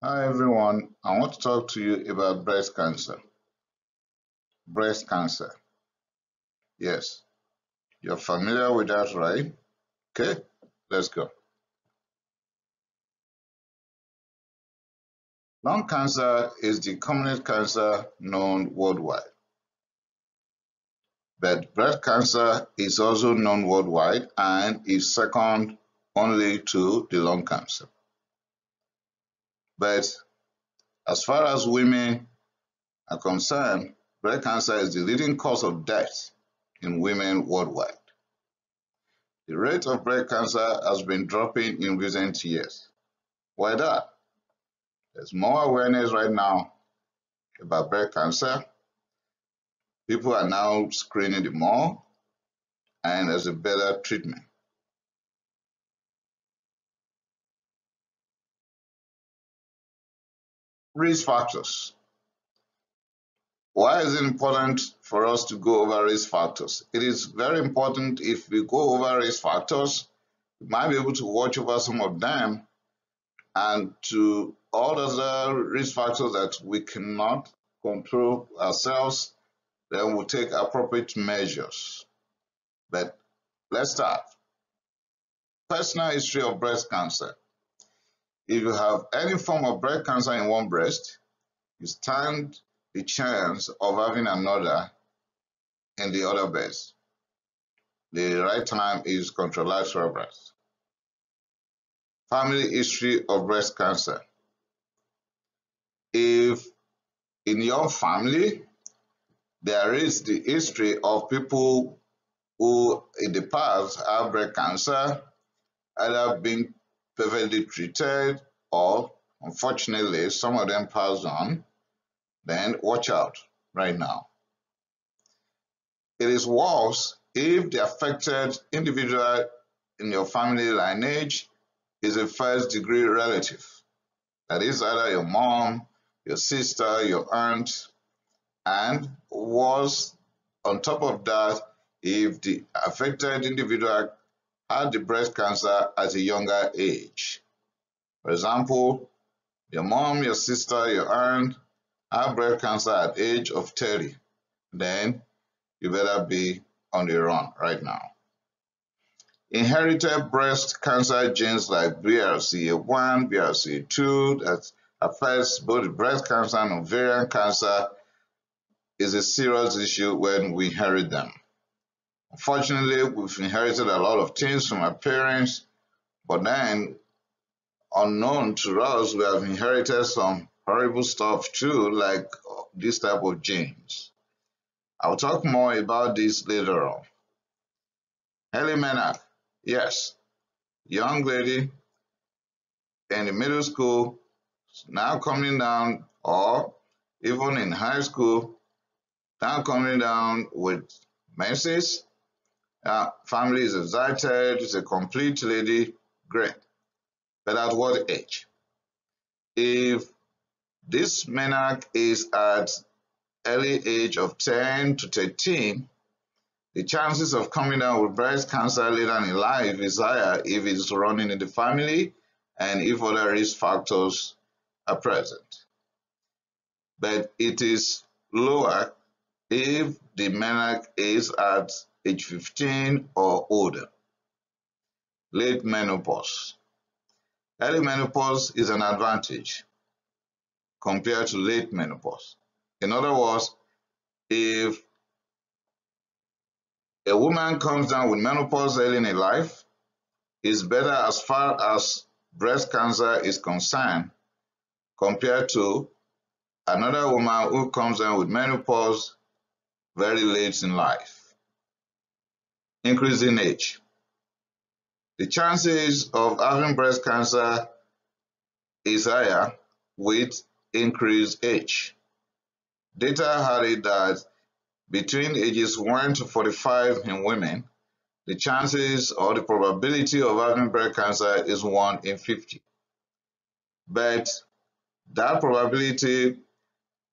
Hi everyone, I want to talk to you about breast cancer. Breast cancer. Yes, you're familiar with that, right? Okay, let's go. Lung cancer is the commonest cancer known worldwide, but breast cancer is also known worldwide and is second only to the lung cancer. But as far as women are concerned, breast cancer is the leading cause of death in women worldwide. The rate of breast cancer has been dropping in recent years. Why that? There's more awareness right now about breast cancer. People are now screening it more, and there's a better treatment. Risk factors. Why is it important for us to go over risk factors? It is very important. If we go over risk factors, we might be able to watch over some of them, and to all other risk factors that we cannot control ourselves, then we'll take appropriate measures. But let's start. Personal history of breast cancer. If you have any form of breast cancer in one breast, you stand the chance of having another in the other breast. The right time is contralateral breast. Family history of breast cancer. If in your family there is the history of people who in the past have breast cancer, either being perfectly treated or unfortunately some of them passed on, then watch out right now. It is worse if the affected individual in your family lineage is a first-degree relative. That is either your mom, your sister, your aunt, and worse on top of that, if the affected individual had the breast cancer at a younger age. For example, your mom, your sister, your aunt have breast cancer at age of 30, then you better be on the run right now. Inherited breast cancer genes like BRCA1, BRCA2 that affects both breast cancer and ovarian cancer is a serious issue when we inherit them. Unfortunately, we've inherited a lot of things from our parents, but then unknown to us, we have inherited some horrible stuff too, like this type of genes. I'll talk more about this later on. Early menarche. Yes, young lady in the middle school now coming down, or even in high school, now coming down with menses. Family is excited, it's a complete lady, great. But at what age? If this menarche is at early age of 10 to 13, the chances of coming down with breast cancer later in life is higher if it's running in the family and if other risk factors are present. But it is lower if the menarche is at age 15 or older. Late menopause. Early menopause is an advantage compared to late menopause. In other words, if a woman comes down with menopause early in her life, it's better as far as breast cancer is concerned compared to another woman who comes down with menopause very late in life. Increasing age. The chances of having breast cancer is higher with increased age. Data had it that between ages 1 to 45 in women, the chances or the probability of having breast cancer is 1 in 50. But that probability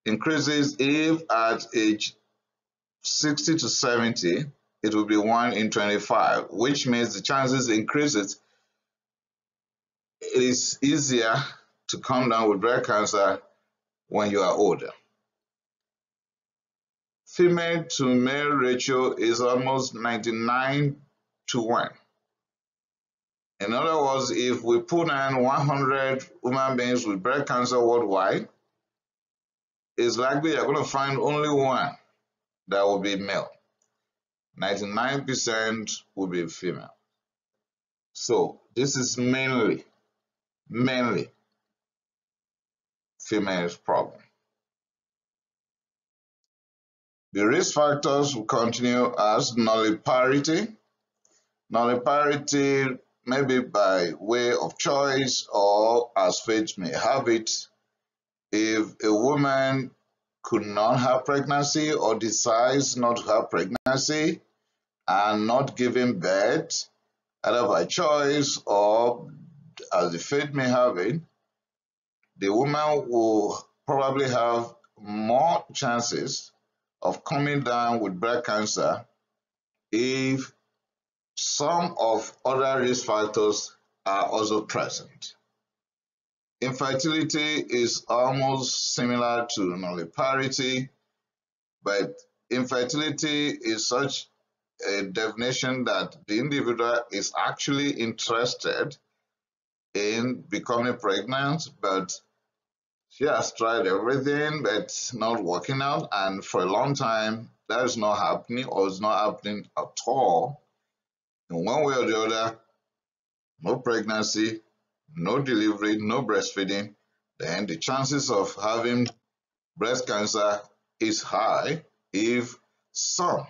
increases if at age 60 to 70, it will be 1 in 25, which means the chances increases. It is easier to come down with breast cancer when you are older. Female to male ratio is almost 99 to 1. In other words, if we put in 100 human beings with breast cancer worldwide, it's likely you're going to find only one that will be male. 99% will be female. So this is mainly female's problem. The risk factors will continue as nulliparity. Nulliparity may be by way of choice or as fate may have it. If a woman could not have pregnancy or decides not to have pregnancy and not giving birth, either by choice or as the fate may have it, the woman will probably have more chances of coming down with breast cancer if some of other risk factors are also present. Infertility is almost similar to nulliparity, but infertility is such a definition that the individual is actually interested in becoming pregnant, but she has tried everything, but it's not working out, and for a long time, that is not happening or is not happening at all. In one way or the other, no pregnancy, no delivery, no breastfeeding, then the chances of having breast cancer is high if some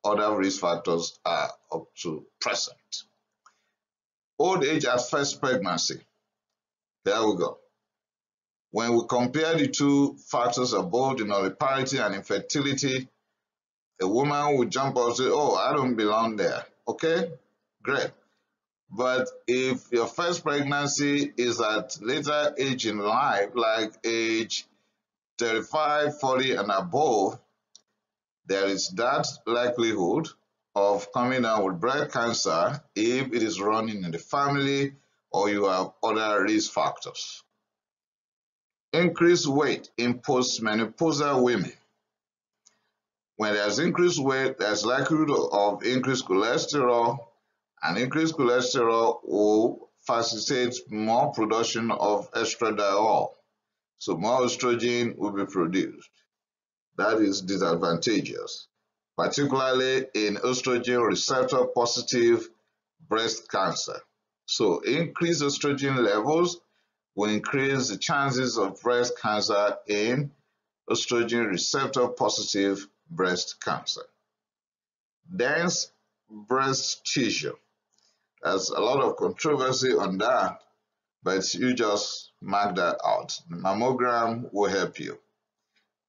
other risk factors are up to present. Old age at first pregnancy. There we go. When we compare the two factors of both the nulliparity and infertility, a woman would jump up and say, oh, I don't belong there. Okay, great. But if your first pregnancy is at later age in life, like age 35, 40 and above, there is that likelihood of coming down with breast cancer if it is running in the family or you have other risk factors. Increased weight in postmenopausal women. When there's increased weight, there's likelihood of increased cholesterol, and increased cholesterol will facilitate more production of estradiol. So more estrogen will be produced. That is disadvantageous, particularly in estrogen receptor positive breast cancer. So increased estrogen levels will increase the chances of breast cancer in estrogen receptor positive breast cancer. Dense breast tissue. There's a lot of controversy on that, but you just mark that out. The mammogram will help you.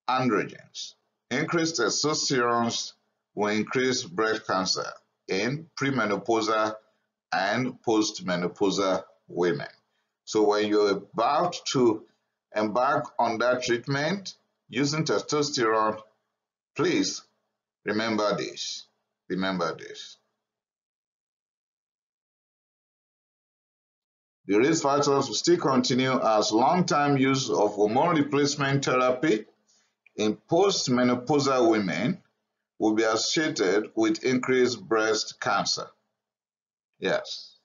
Androgens. Increased testosterone will increase breast cancer in premenopausal and postmenopausal women. So when you're about to embark on that treatment using testosterone, please remember this. Remember this. The risk factors will still continue as long-term use of hormone replacement therapy in postmenopausal women will be associated with increased breast cancer. Yes.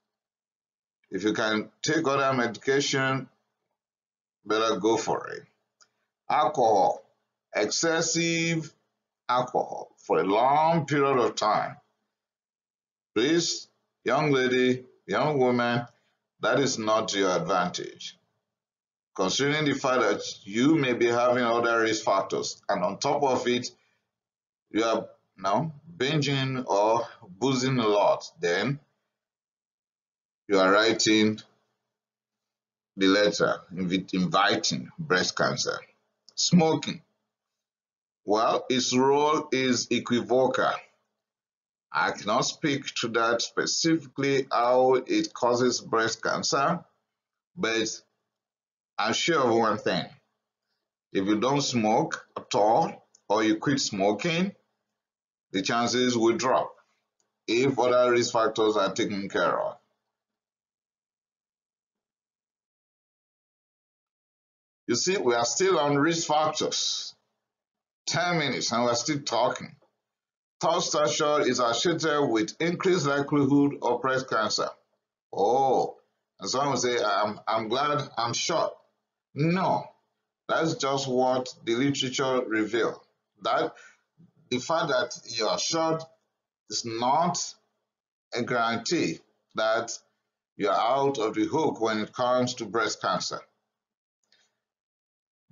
If you can take other medication, better go for it. Alcohol. Excessive alcohol for a long period of time. Please, young lady, young woman, that is not to your advantage. Considering the fact that you may be having other risk factors, and on top of it, you are now binging or boozing a lot, then you are writing the letter inviting breast cancer. Smoking. Well, its role is equivocal. I cannot speak to that specifically how it causes breast cancer, but I'm sure of one thing. If you don't smoke at all or you quit smoking, the chances will drop if other risk factors are taken care of. You see, we are still on risk factors. 10 minutes and we're still talking. Third stature is associated with increased likelihood of breast cancer. Oh, and someone will say, I'm glad I'm short. No, that's just what the literature reveals. That the fact that you are short is not a guarantee that you're out of the hook when it comes to breast cancer.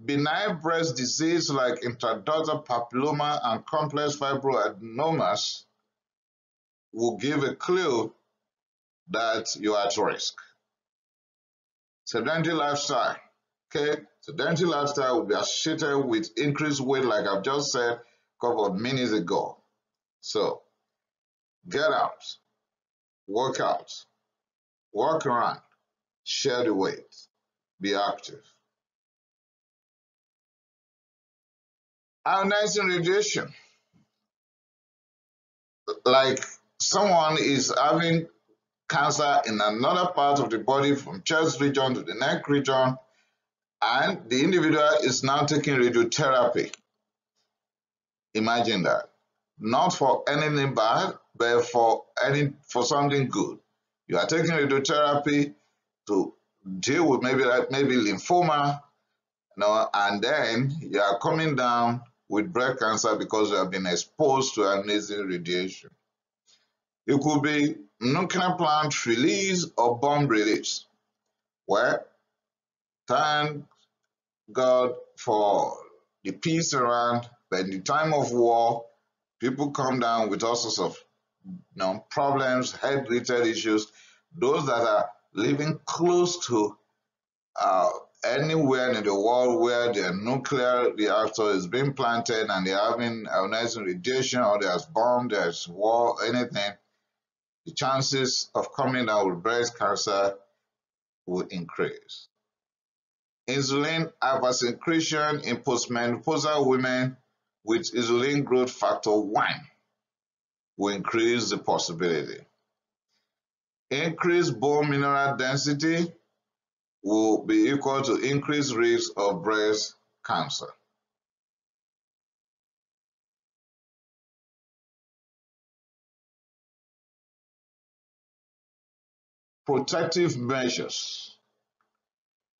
Benign breast disease like intraductal papilloma and complex fibroadenomas will give a clue that you are at risk. Sedentary lifestyle. Okay, sedentary lifestyle will be associated with increased weight, like I've just said a couple of minutes ago. So, get out, work out, walk around, share the weight, be active. Ionizing radiation. Like someone is having cancer in another part of the body, from chest region to the neck region, and the individual is now taking radiotherapy. Imagine that. Not for anything bad, but for something good. You are taking radiotherapy to deal with maybe lymphoma, and then you are coming down with breast cancer because you have been exposed to ionizing radiation. It could be nuclear plant release or bomb release. Well, thank God for the peace around, but in the time of war, people come down with all sorts of problems, head-related issues. Those that are living close to anywhere in the world where the nuclear reactor is being planted and they're having ionizing radiation, or there's bomb, there's war, anything, the chances of coming down with breast cancer will increase. Insulin hypersecretion in postmenopausal women with insulin growth factor 1 will increase the possibility. Increased bone mineral density will be equal to increased risk of breast cancer. Protective measures.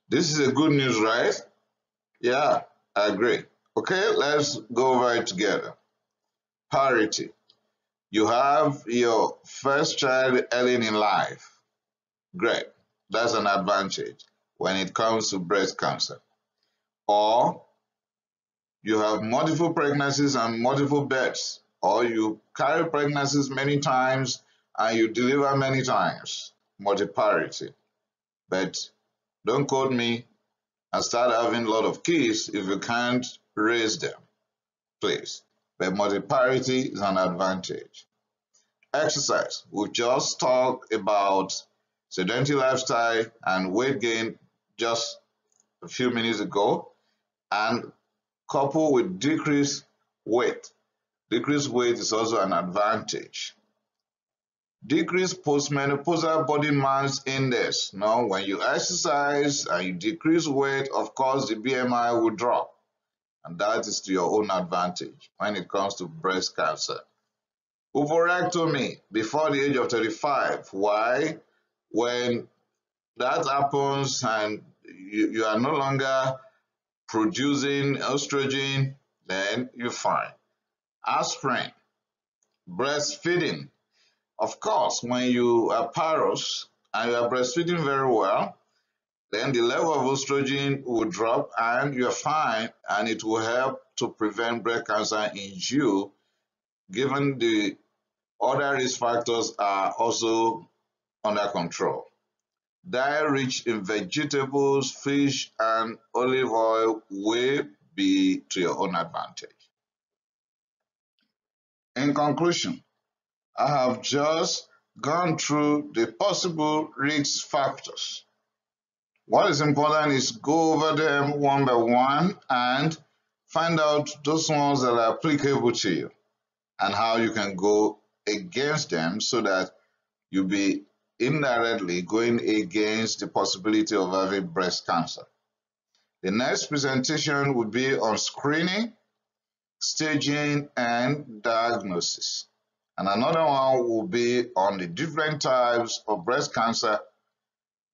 This is a good news, right? Yeah, I agree. Okay, let's go over it together. Parity. You have your first child early in life. Great. That's an advantage when it comes to breast cancer. Or you have multiple pregnancies and multiple births, or you carry pregnancies many times and you deliver many times. Multiparity. But don't quote me and start having a lot of kids if you can't raise them, please. But multiparity is an advantage. Exercise. We just talked about sedentary lifestyle and weight gain just a few minutes ago, and coupled with decreased weight. Decreased weight is also an advantage. Decreased postmenopausal body mass index. Now, when you exercise and you decrease weight, of course, the BMI will drop. And that is to your own advantage when it comes to breast cancer. Oophorectomy before the age of 35. Why? When that happens and you are no longer producing estrogen, then you're fine. Aspirin, breastfeeding. Of course, when you are porous and you are breastfeeding very well, then the level of estrogen will drop and you're fine, and it will help to prevent breast cancer in you, given the other risk factors are also under control. Diet rich in vegetables, fish, and olive oil will be to your own advantage. In conclusion, I have just gone through the possible risk factors. What is important is go over them one by one and find out those ones that are applicable to you and how you can go against them so that you'll be indirectly going against the possibility of having breast cancer. The next presentation will be on screening, staging, and diagnosis. And another one will be on the different types of breast cancer,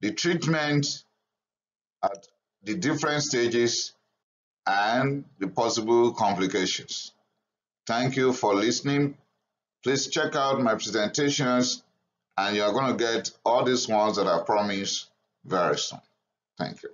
the treatment at the different stages, and the possible complications. Thank you for listening. Please check out my presentations, and you're going to get all these ones that I promised very soon. Thank you.